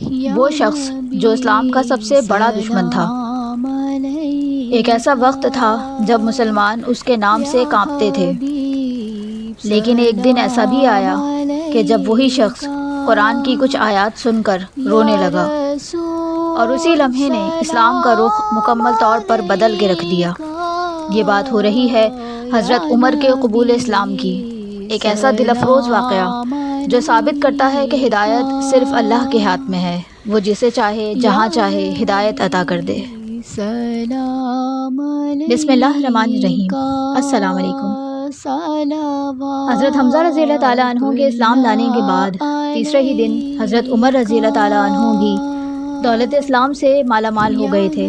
وہ شخص جو اسلام کا سب سے بڑا دشمن تھا۔ ایک ایسا وقت تھا جب مسلمان اس کے نام سے کانپتے تھے، لیکن ایک دن ایسا بھی آیا کہ جب وہی شخص قرآن کی کچھ آیات سن کر رونے لگا، اور اسی لمحے نے اسلام کا رخ مکمل طور پر بدل کے رکھ دیا۔ یہ بات ہو رہی ہے حضرت عمر کے قبول اسلام کی، ایک ایسا دل افروز واقعہ جو ثابت کرتا ہے کہ ہدایت صرف اللہ کے ہاتھ میں ہے، وہ جسے چاہے جہاں چاہے ہدایت عطا کر دے۔ بسم اللہ الرحمن الرحیم۔ السلام علیکم۔ حضرت حمزہ رضی اللہ تعالیٰ عنہ کے اسلام لانے کے بعد تیسرے ہی دن حضرت عمر رضی اللہ تعالیٰ عنہ بھی دولت اسلام سے مالا مال ہو گئے تھے،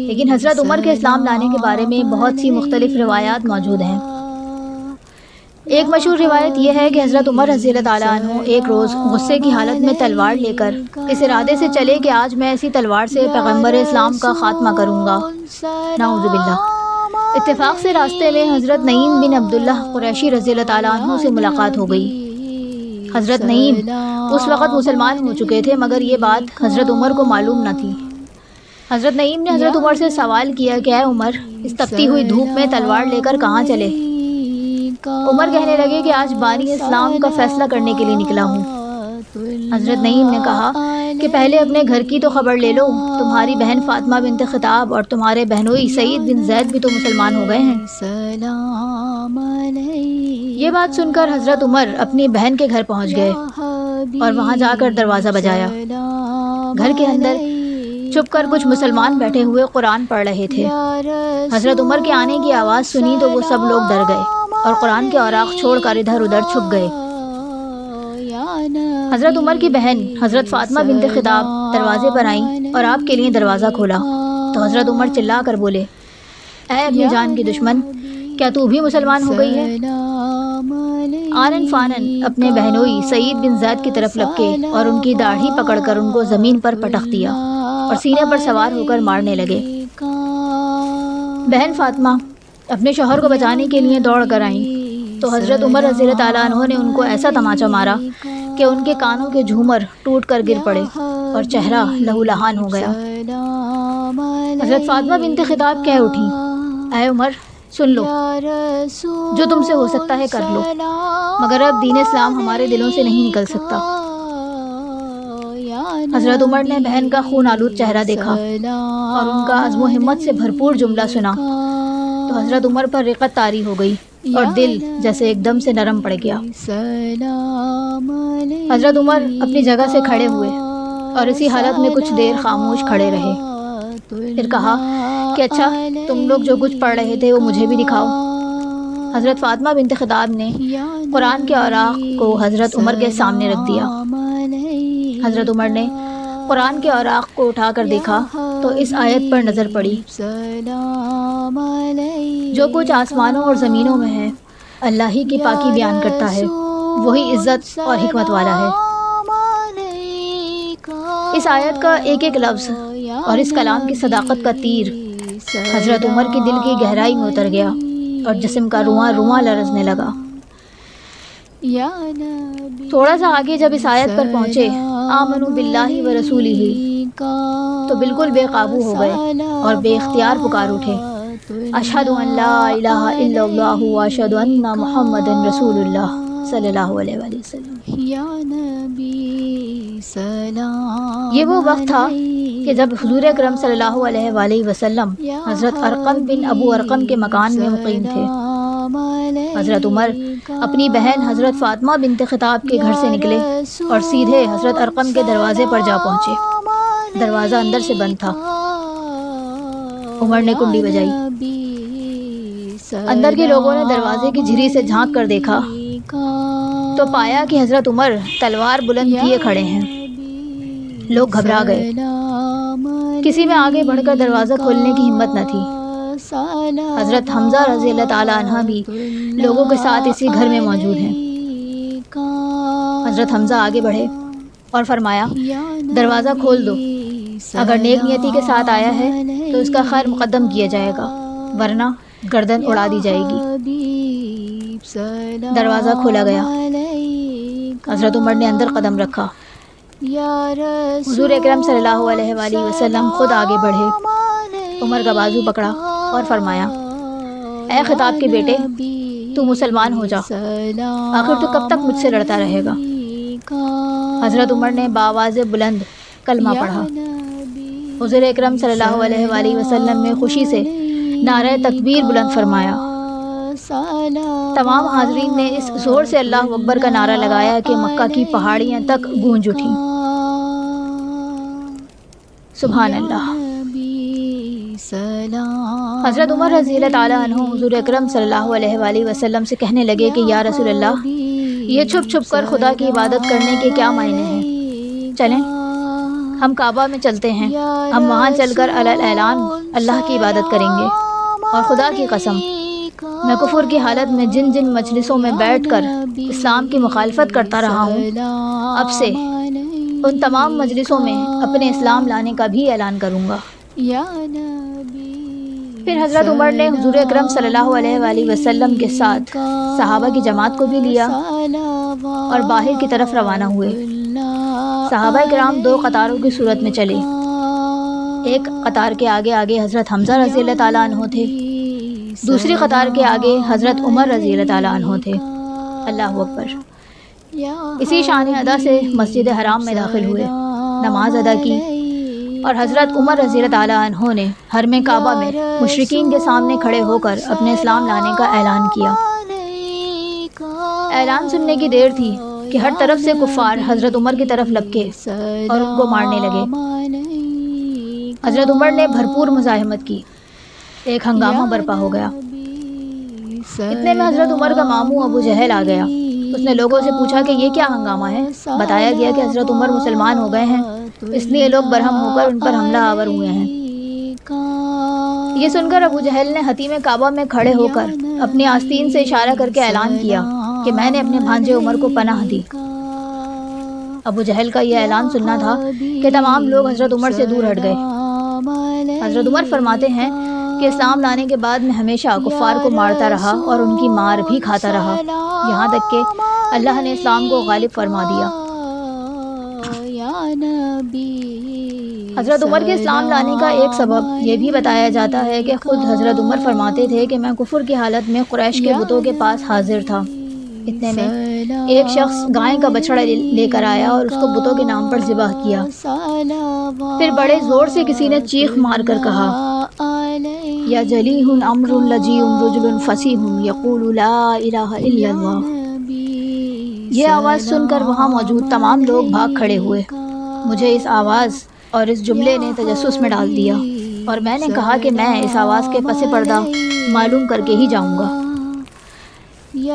لیکن حضرت عمر کے اسلام لانے کے بارے میں بہت سی مختلف روایات موجود ہیں۔ ایک مشہور روایت یہ ہے کہ حضرت عمر رضی اللہ تعالیٰ عنہ ایک روز غصے کی حالت میں تلوار لے کر اس ارادے سے چلے کہ آج میں ایسی تلوار سے پیغمبر اسلام کا خاتمہ کروں گا، نعوذ باللہ۔ اتفاق سے راستے میں حضرت نعیم بن عبداللہ قریشی رضی اللہ تعالیٰ عنہ سے ملاقات ہو گئی۔ حضرت نعیم اس وقت مسلمان ہو چکے تھے، مگر یہ بات حضرت عمر کو معلوم نہ تھی۔ حضرت نعیم نے حضرت عمر سے سوال کیا کہ اے عمر، اس تپتی ہوئی دھوپ میں تلوار لے کر کہاں چلے؟ عمر کہنے لگے کہ آج بانی اسلام کا فیصلہ کرنے کے لیے نکلا ہوں۔ حضرت نعیم نے کہا کہ پہلے اپنے گھر کی تو خبر لے لو، تمہاری بہن فاطمہ بنت خطاب اور تمہارے بہنوئی سعید بن زید بھی تو مسلمان ہو گئے ہیں۔ یہ بات سن کر حضرت عمر اپنی بہن کے گھر پہنچ گئے اور وہاں جا کر دروازہ بجایا۔ گھر کے اندر چھپ کر کچھ مسلمان بیٹھے ہوئے قرآن پڑھ رہے تھے۔ حضرت عمر کے آنے کی آواز سنی تو وہ سب لوگ ڈر گئے اور قرآن کے اوراق چھوڑ کر ادھر ادھر چھپ گئے۔ حضرت عمر کی بہن حضرت فاطمہ بنت خطاب دروازے پر آئیں اور آپ کے لیے دروازہ کھولا تو حضرت عمر چلا کر بولے، اے اپنی جان کی دشمن، کیا تو بھی مسلمان ہو گئی ہے؟ آنن فانن اپنے بہنوئی سعید بن زید کی طرف لپکے اور ان کی داڑھی پکڑ کر ان کو زمین پر پٹخ دیا اور سینے پر سوار ہو کر مارنے لگے۔ بہن فاطمہ اپنے شوہر کو بچانے کے لیے دوڑ کر آئیں تو حضرت عمر رضی اللہ تعالیٰ عنہ نے ان کو ایسا تماچا مارا کہ ان کے کانوں کے جھومر ٹوٹ کر گر پڑے اور چہرہ لہو لہان ہو گیا۔ حضرت فاطمہ بنت خطاب کہہ اٹھیں، اے عمر سن لو، جو تم سے ہو سکتا ہے کر لو، مگر اب دین اسلام ہمارے دلوں سے نہیں نکل سکتا۔ حضرت عمر نے بہن کا خون آلود چہرہ دیکھا اور ان کا عزم و ہمت سے بھرپور جملہ سنا تو حضرت عمر پر رقت طاری ہو گئی اور دل جیسے ایک دم سے نرم پڑ گیا۔ حضرت عمر اپنی جگہ سے کھڑے ہوئے اور اسی حالت میں کچھ دیر خاموش کھڑے رہے، پھر کہا کہ اچھا، تم لوگ جو کچھ پڑھ رہے تھے وہ مجھے بھی دکھاؤ۔ حضرت فاطمہ بنت خطاب نے قرآن کے اوراق کو حضرت عمر کے سامنے رکھ دیا۔ حضرت عمر نے قرآن کے اوراق کو اٹھا کر دیکھا تو اس آیت پر نظر پڑی، جو کچھ آسمانوں اور زمینوں میں ہے اللہ ہی کی پاکی بیان کرتا ہے، وہی عزت اور حکمت والا ہے۔ اس آیت کا ایک ایک لفظ اور اس کلام کی صداقت کا تیر حضرت عمر کے دل کی گہرائی میں اتر گیا اور جسم کا رواں رواں لرزنے لگا۔ تھوڑا سا آگے جب اس آیت پر پہنچے آمنوا باللہ و رسولہ تو بالکل بے قابو ہو گئے اور بے اختیار پکار اٹھے، اشہد ان لا الہ الا اللہ و اشہد ان محمد رسول اللہ صلی اللہ علیہ وآلہ وسلم۔ یہ وہ وقت تھا کہ جب حضور اکرم صلی اللہ علیہ وآلہ وسلم حضرت ارقم بن ابو ارقم کے مکان میں مقیم تھے۔ حضرت عمر اپنی بہن حضرت فاطمہ بنت خطاب کے گھر سے نکلے اور سیدھے حضرت ارقم کے دروازے پر جا پہنچے۔ دروازہ اندر سے بند تھا۔ عمر نے کنڈی بجائی۔ اندر کے لوگوں نے دروازے کی جھری سے جھانک کر دیکھا تو پایا کہ حضرت عمر تلوار بلند کیے کھڑے ہیں۔ لوگ گھبرا گئے، کسی میں آگے بڑھ کر دروازہ کھولنے کی ہمت نہ تھی۔ حضرت حمزہ رضی اللہ تعالیٰ عنہ بھی لوگوں کے ساتھ اسی گھر میں موجود ہیں۔ حضرت حمزہ آگے بڑھے اور فرمایا، دروازہ کھول دو، اگر نیک نیتی کے ساتھ آیا ہے تو اس کا خیر مقدم کیا جائے گا، ورنہ گردن اڑا دی جائے گی۔ دروازہ کھولا گیا۔ حضرت عمر نے اندر قدم رکھا حضور اکرم صلی اللہ علیہ وآلہ وسلم خود آگے بڑھے، عمر کا بازو پکڑا اور فرمایا، اے خطاب کے بیٹے، تو مسلمان ہو جا، آخر تو کب تک مجھ سے لڑتا رہے گا؟ حضرت عمر نے بآواز بلند کلمہ پڑھا۔ حضور اکرم صلی اللہ علیہ وآلہ وسلم نے خوشی سے نعرہ تکبیر بلند فرمایا۔ تمام حاضرین نے اس زور سے اللہ اکبر کا نعرہ لگایا کہ مکہ کی پہاڑیاں تک گونج اٹھیں۔ سبحان اللہ۔ حضرت عمر رضی اللہ تعالیٰ عنہ حضور اکرم صلی اللہ علیہ وآلہ وسلم سے کہنے لگے کہ یا رسول اللہ، یہ چھپ چھپ کر خدا کی عبادت کرنے کے کیا معنی ہیں؟ چلیں ہم کعبہ میں چلتے ہیں، ہم وہاں چل کر اعلان اللہ کی عبادت کریں گے، اور خدا کی قسم میں کفر کی حالت میں جن جن مجلسوں میں بیٹھ کر اسلام کی مخالفت کرتا رہا ہوں، اب سے ان تمام مجلسوں میں اپنے اسلام لانے کا بھی اعلان کروں گا۔ پھر حضرت عمر نے حضور اکرم صلی اللہ علیہ وآلہ وسلم کے ساتھ صحابہ کی جماعت کو بھی لیا اور باہر کی طرف روانہ ہوئے۔ صحابہ کرام دو قطاروں کی صورت میں چلے، ایک قطار کے آگے آگے حضرت حمزہ رضی اللہ تعالیٰ عنہ تھے، دوسری قطار کے آگے حضرت عمر رضی اللہ تعالیٰ عنہ تھے۔ اللہ اکبر۔ اسی شان ادا سے مسجد حرام میں داخل ہوئے، نماز ادا کی، اور حضرت عمر رضی اللہ تعالیٰ عنہ نے حرم کعبہ میں مشرکین کے سامنے کھڑے ہو کر اپنے اسلام لانے کا اعلان کیا۔ اعلان سننے کی دیر تھی کہ ہر طرف سے کفار حضرت عمر کی طرف لپکے اور ان کو مارنے لگے۔ حضرت عمر نے بھرپور مزاحمت کی، ایک ہنگامہ برپا ہو گیا۔ اتنے میں حضرت عمر کا ماموں ابو جہل آ گیا۔ اس نے لوگوں سے پوچھا کہ یہ کیا ہنگامہ ہے؟ بتایا گیا کہ حضرت عمر مسلمان ہو گئے ہیں، اس لیے لوگ برہم ہو کر ان پر حملہ آور ہوئے ہیں۔ یہ سن کر ابو جہل نے حتیم کعبہ میں کھڑے ہو کر اپنی آستین سے اشارہ کر کے اعلان کیا کہ میں نے اپنے بھانجے عمر کو پناہ دی۔ ابو جہل کا یہ اعلان سننا تھا کہ تمام لوگ حضرت عمر سے دور ہٹ گئے۔ حضرت عمر فرماتے ہیں کہ اسلام لانے کے بعد میں ہمیشہ کفار کو مارتا رہا اور ان کی مار بھی کھاتا رہا، یہاں تک کہ اللہ نے اسلام کو غالب فرما دیا۔ حضرت عمر کے اسلام لانے کا ایک سبب یہ بھی بتایا جاتا ہے کہ خود حضرت عمر فرماتے تھے کہ میں کفر کی حالت میں قریش کے بتوں کے پاس حاضر تھا۔ اتنے میں ایک شخص گائے کا بچڑا لے کر آیا اور اس کو بتوں کے نام پر ذبح کیا۔ پھر بڑے زور سے کسی نے چیخ مار کر کہا، یا جلیہ امر لجیع رجل فصیح یقول لا الہ الا اللہ۔ یہ آواز سن کر وہاں موجود تمام لوگ بھاگ کھڑے ہوئے۔ مجھے اس آواز اور اس جملے نے تجسس میں ڈال دیا، اور میں نے کہا کہ میں اس آواز کے پس پردہ معلوم کر کے ہی جاؤں گا۔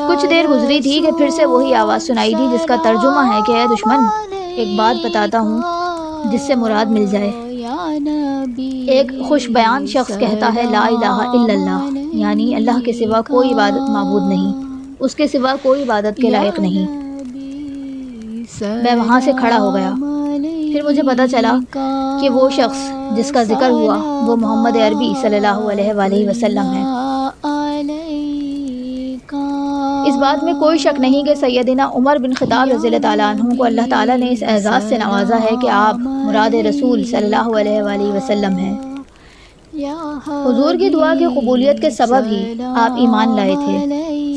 کچھ دیر گزری تھی کہ پھر سے وہی آواز سنائی دی جس کا ترجمہ ہے کہ اے دشمن، ایک بات بتاتا ہوں جس سے مراد مل جائے۔ ایک خوش بیان شخص کہتا ہے لا الہ الا اللہ، یعنی اللہ کے سوا کوئی عبادت معبود نہیں، اس کے سوا کوئی عبادت کے لائق نہیں۔ میں وہاں سے کھڑا ہو گیا۔ پھر مجھے پتہ چلا کہ وہ شخص جس کا ذکر ہوا وہ محمد عربی صلی اللہ علیہ وآلہ وسلم ہے۔ اس بات میں کوئی شک نہیں کہ سیدنا عمر بن خطاب رضی اللہ تعالیٰ عنہ کو اللہ تعالیٰ نے اس اعزاز سے نوازا ہے کہ آپ مراد رسول صلی اللہ علیہ وآلہ وسلم ہیں۔ حضور کی دعا کی قبولیت کے سبب ہی آپ ایمان لائے تھے۔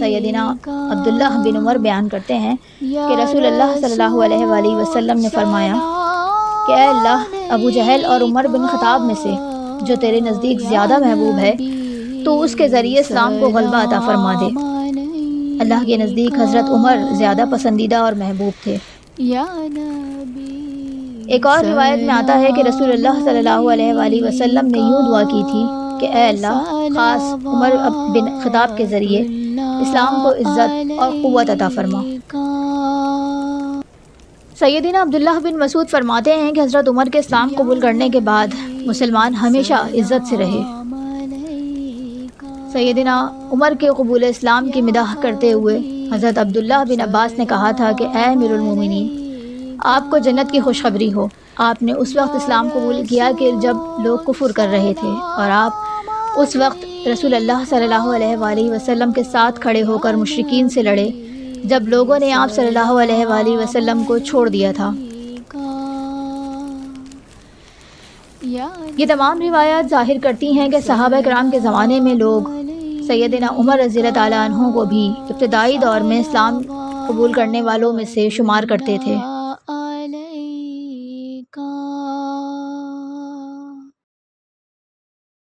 سیدنا عبداللہ بن عمر بیان کرتے ہیں کہ رسول اللہ صلی اللہ علیہ وآلہ وسلم نے فرمایا کہ اے اللہ، ابو جہل اور عمر بن خطاب میں سے جو تیرے نزدیک زیادہ محبوب ہے تو اس کے ذریعے اسلام کو غلبہ عطا فرما دے۔ اللہ کے نزدیک حضرت عمر زیادہ پسندیدہ اور محبوب تھے۔ ایک اور روایت میں آتا ہے کہ رسول اللہ صلی اللہ علیہ وآلہ وسلم نے یوں دعا کی تھی کہ اے اللہ، خاص عمر بن خطاب کے ذریعے اسلام کو عزت اور قوت عطا فرما۔ سیدنا عبداللہ بن مسعود فرماتے ہیں کہ حضرت عمر کے اسلام قبول کرنے کے بعد مسلمان ہمیشہ عزت سے رہے۔ سیدنا عمر کے قبول اسلام کی مداح کرتے ہوئے حضرت عبداللہ بن عباس نے کہا تھا کہ اے امیر المومنین، آپ کو جنت کی خوشخبری ہو۔ آپ نے اس وقت اسلام قبول کیا کہ جب لوگ کفر کر رہے تھے، اور آپ اس وقت رسول اللہ صلی اللہ علیہ وآلہ وسلم کے ساتھ کھڑے ہو کر مشرکین سے لڑے جب لوگوں نے آپ صلی اللہ علیہ وآلہ وسلم کو چھوڑ دیا تھا۔ یہ تمام روایات ظاہر کرتی ہیں کہ صحابہ کرام کے زمانے میں لوگ سیدنا عمر رضی اللہ تعالیٰ عنہ کو بھی ابتدائی دور میں اسلام قبول کرنے والوں میں سے شمار کرتے تھے۔